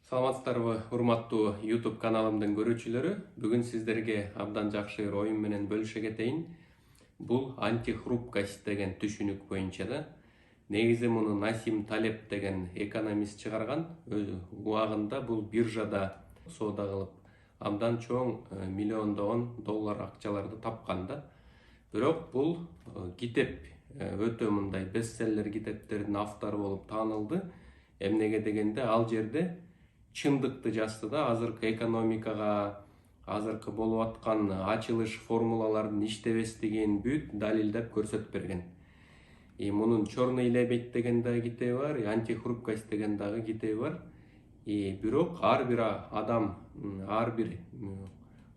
Саламатсыздарбы, урматтуу YouTube каналымдын көрүүчүлөрү. Бүгүн сиздерге абдан жакшы бир оюн менен бөлүшө кетейин. Бул антихрупкость деген түшүнүк боюнча да. Негизи муну Насим Талеб деген экономист чыгарган. Убагында бул биржада соода кылып, абдан чоң миллиондогон доллар акчаларды тапкан да. Бирок бул китеп өтө мындай бестселлер китептердин автору болуп таанылды. Эмнеге дегенде ал жерде чындыкты жазды да, азыркы экономикага, азыркы болуп аткан ачылыш формулалардын иштебестигин бүт далилдеп көрсөтүп берген. Мунун Черный лебедь деген дагы китеби бар, антихрупкость деген дагы китеби бар. Бирок ар бир адам, ар бир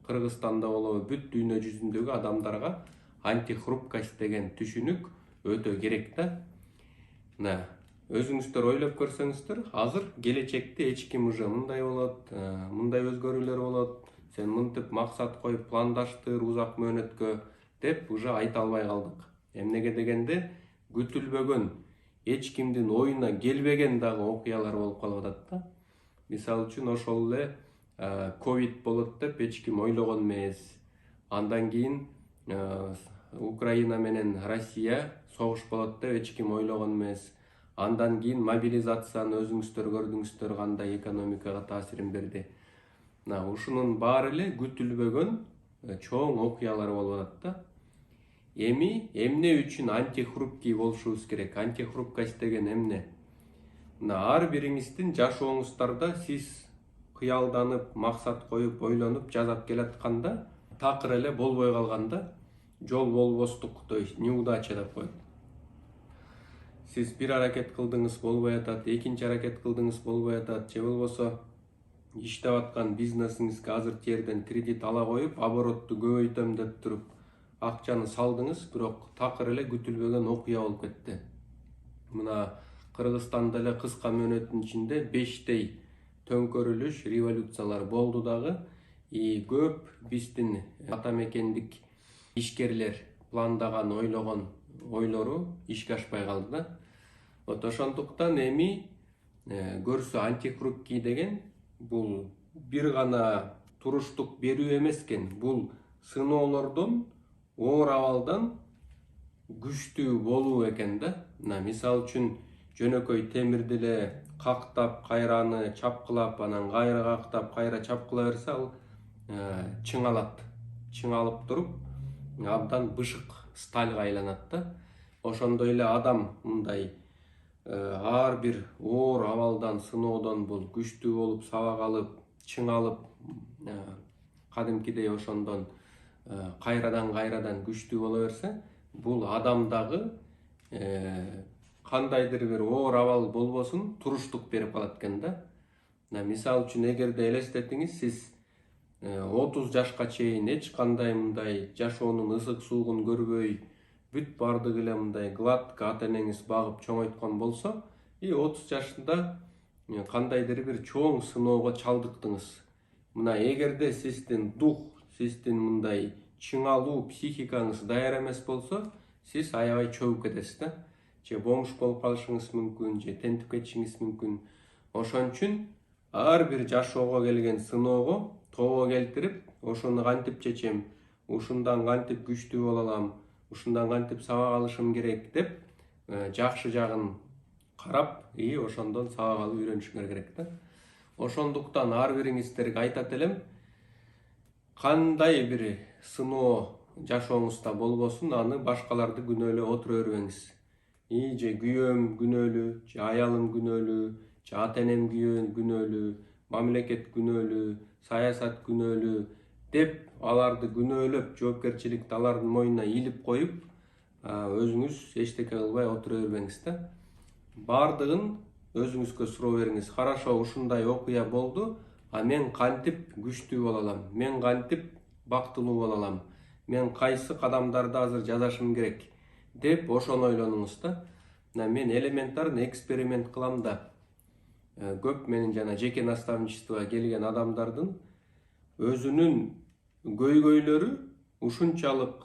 Кыргызстанда болобу бүт дүйнө жүзүндөгү адамдарга антихрупкость деген түшүнүк өтө керек да. Өзүңүздөр ойлоп көрсөңүздөр, азыр келечекте эч ким уже мындай болот, мындай өзгөрүүлөр болот, сен мынтип максат коюп пландаштыр узак мөөнөткө деп уже айта албай калдык. Эмнеге дегенде күтүлбөгөн, эч кимдин оюна келбеген дагы окуялар болуп калып атат да. Мисалы үчүн ошол эле ковид болот деп эч ким ойлогон эмес. Андан кийин Украина менен Россия согуш болот деп эч ким ойлогон эмес. Андан кийин мобилизацияны өзүңүздөр көрдүңүздөр кандай экономикага таасирин берди. Ушунун баары эле күтүлбөгөн чоң окуялар болуп атат да. Эмне үчүн антихрупкий болушубуз керек? Антихрупкость деген эмне? Ар бириңиздин жашооңуздарда сиз кыялданып, максат коюп, ойлонуп жасап келатканда, такыр эле болбой калганда жол болбостук, то есть неудача деп коет. Сиз бир аракет кылдыңыз, болбой атат, экинчи аракет кылдыңыз, болбой атат, же болбосо иштеп аткан бизнесиңизге азыр жерден кредит ала коюп, оборотту көбөйтөм деп туруп, акчаны салдыңыз, бирок такыр эле күтүлбөгөн окуя болуп кетти. Мына Кыргызстанда эле кыска мөөнөттүн ичинде 5тей төңкөрүлүш, революциялар болду дагы. Көп биздин ата мекендик ишкерлер пландаган, ойлогон ойлору ишке ашпай калды да. Ошондуктан көрсө антихрупкий деген бул бир гана туруштук берүү эмес экен. Бул сыноолордон, оор абалдан күчтүү болуу экен да. Мисалы үчүн жөнөкөй темирди эле кактап, кайраны чапкылап, анан кайра кактап, кайра чапкыла берсе, ал чыңалат. Чыңалып туруп, абдан бышык стальга айланат да. Ошондой эле адам мындай ар бир оор абалдан, сыноодон бул күчтүү болуп, сабак алып, чыңалып, кадимкидей ошондон кайрадан күчтүү боло берсе, бул адамдагы кандайдыр бир оор абал болбосун туруштук берип калат экен да. Мисалы үчүн эгерде элестетиңиз, сиз 30 жашка чейин эч кандай мындай жашоонун ысык суугун көрбөй, бүт бардыгы эле мындай гладко ата энеңиз багып чоңойткон болсо, 30 жашында кандайдыр бир чоң сыноого чалдыктыңыз. Мына эгерде сиздин дух, сиздин мындай чыңалуу психикаңыз даяр эмес болсо, сиз аябай чөгүп кетесиз да. Же бомж болуп калышыңыз мүмкүн, же тентип кетишиңиз мүмкүн. Ошон үчүн ар бир жашоого келген сыноого тоого келтирип, ошону кантип чечем, ушундан кантип күчтүү боло алам, ушундан кантип сабак алышым керек деп, жакшы жагын карап, ошондон сабак алып үйрөнүшүңөр керек да. Ошондуктан ар бириңиздерге айтат элем, кандай бир сыноо жашооңузда болбосун, аны башкаларды күнөөлөп отура бербеңиз. Же күйөөм күнөөлүү, же аялым күнөөлүү, же ата энем күнөөлүү, мамлекет күнөөлүү, саясат күнөөлүү деп аларды күнөөлөп, жоопкерчиликти алардын мойнуна илип коюп, өзүңүз эчтеке кылбай отура бербеңиз да. Бардыгын өзүңүзгө суроо бериңиз. Хорошо, ушундай окуя болду, мен кантип күчтүү боло алам? Мен кантип бактылуу боло алам? Мен кайсы кадамдарды азыр жасашым керек деп ошону ойлонуңуз да. Мен элементарный эксперимент кылам да. Көп менин жана жеке наставничествого келген адамдардын өзүнүн көйгөйлөрү ушунчалык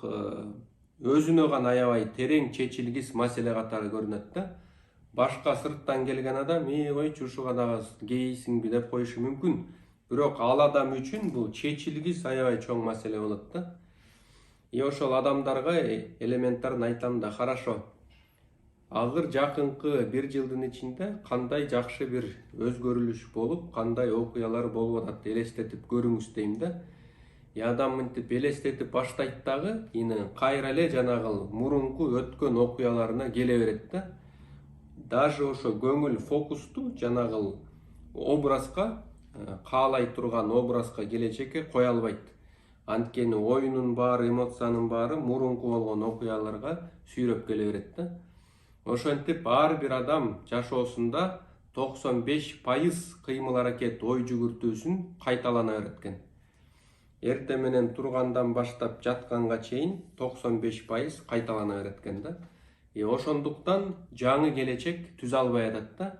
өзүнө гана аябай терең чечилгис маселе катары көрүнөт да. башка сырттан келген адам койчу ушуга дагы кейисиңби деп коюшу мүмкүн. Бирок ал адам үчүн бул чечилгис аябай чоң маселе болот да. Ошол адамдарга элементарын айтам да, хорошо. Азыр жакынкы 1 жылдын ичинде кандай жакшы бир өзгөрүлүш болуп, кандай окуялар болуп атат элестетип көрүңүз дейм да. Адам мынтип элестетип баштайт дагы, кайра эле жанагы мурунку өткөн окуяларына келе берет да. Даже ошо көңүл фокусту жанагы образга, каалай турган образга келечекке кое албайт. Анткени оюнун баары, эмоциянын баары мурунку болгон окуяларга сүйрөп келе берет да. Ошентип ар бир адам жашоосунда 95% кыймыл аракет, ой жүгүртүүсүн кайталана берет экен. Эрте менен тургандан баштап жатканга чейин 95% кайталана берет экен да. Ошондуктан жаңы келечек түзө албай атат да.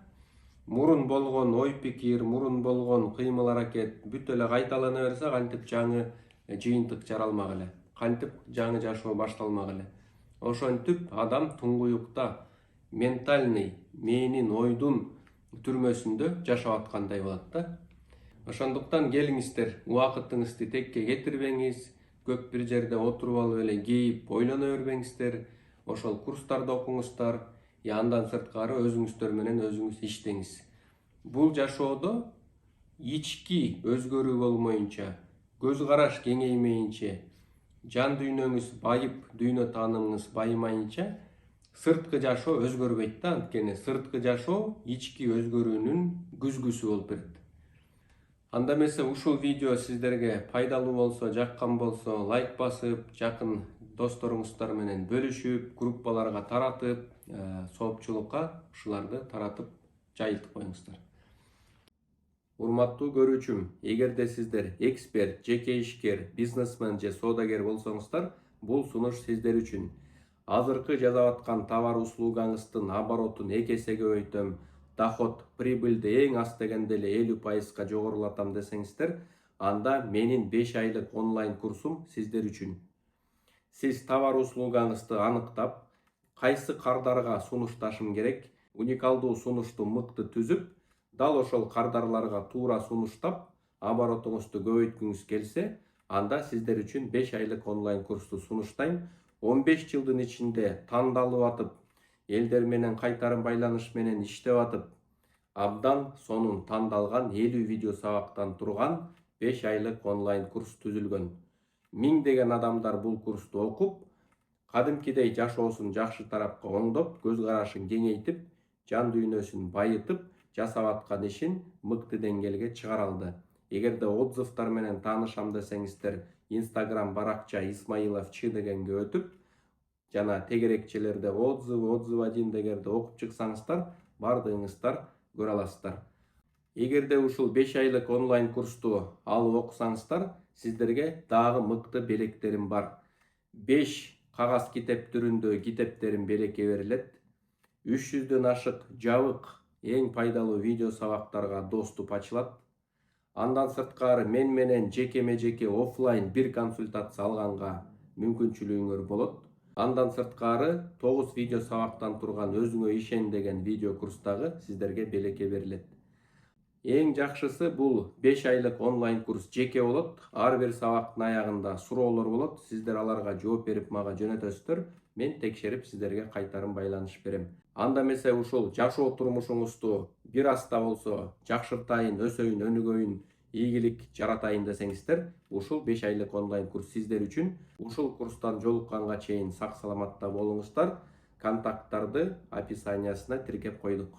Мурун болгон ой пикир, мурун болгон кыймыл аракет бүт эле кайталана берсе, кантип жаңы жыйынтык жаралмак эле, кантип жаңы жашоо башталмак эле. Ошентип адам туңгуюкта ментальный, мээнин ойдун түрмөсүндө жашап аткандай болот да. Ошондуктан келиңиздер, убакытыңызды текке кетирбеңиз, көп бир жерде отуруп алып эле кейип ойлоно бербеңиздер. Ошол курстарды окуңуздар, андан сырткары өзүңүздөр менен өзүңүз иштеңиз. Бул жашоодо ички өзгөрүү болмоюнча, көз караш кеңеймейинче, жан дүйнөңүз байып, дүйнө таанымыңыз байымайынча, сырткы жашоо өзгөрбөйт да. Анткени сырткы жашоо ички өзгөрүүнүн күзгүсү болуп берет. Анда эмесе ушул видео сиздерге пайдалуу болсо, жаккан болсо, лайк басып, жакын досторуңуздар менен бөлүшүп, группаларга таратып, соопчулукка ушуларды таратып жайылтып коюңуздар. Урматтуу көрүүчүм, эгерде сиздер эксперт, жеке ишкер, бизнесмен же соодагер болсоңуздар, бул сунуш сиздер үчүн. Азыркы жасап аткан товар услугаңыздын оборотун 2 эсеге көбөйтөм, доход, прибыльди эң аз дегенде эле 50%га жогорулатам десеңиздер, анда менин 5 айлык онлайн курсум сиздер үчүн. Сиз товар услугаңызды аныктап, кайсы кардарга сунушташым керек, уникалдуу сунушту мыкты түзүп, дал ошол кардарларга туура сунуштап, оборотуңузду көбөйткүңүз келсе, анда сиздер үчүн 5 айлык онлайн курсту сунуштайм. 15 жылдын ичинде тандалып атып, элдер менен кайтарым байланыш менен иштеп атып, абдан сонун тандалган 50 видео сабактан турган 5 айлык онлайн курс түзүлгөн. 1000 адамдар бул курсту окуп, кадимкидей жашоосун жакшы тарапка оңдоп, көз карашын кеңейтип, жан дүйнөсүн байытып, жасап аткан ишин мыкты деңгээлге чыгара алды. Эгерде отзывдар менен таанышам десеңиздер, Instagram баракча Исмаилов Ч дегенге өтүп, жана тегерекчелерде отзыв 1 дегенде окуп чыксаңыздар, бардыгыңыздар көрө аласыздар. Эгерде ушул 5 айлык онлайн курсту алып окусаңыздар, сиздерге дагы мыкты белектерим бар. 5 кагаз китеп түрүндө китептерим белекке берилет. 300дөн ашык жабык эң пайдалуу видео сабактарга доступ ачылат. Андан сырткары мен менен жекеме-жеке офлайн бир консультация алганга мүмкүнчүлүгүңөр болот. Андан сырткары 9 видео сабактан турган өзүңө ишен деген видео курстагы сиздерге белекке берилет. Эң жакшысы бул 5 айлык онлайн курс жеке болот. Ар бир сабактын аягында суроолор болот. Сиздер аларга жооп берип мага жөнөтөсүздөр. Мен текшерип сиздерге кайтарым байланыш берем. Анда эмесе ушул жашоо турмушуңузду бир аз да болсо жакшыртайын, өсөйүн, өнүгөйүн, ийгилик жаратайын десеңиздер, ушул 5 айлык онлайн курс сиздер үчүн. Ушул курстан жолукканга чейин сак саламатта болуңуздар. Контакттарды описаниясына тиркеп койдук.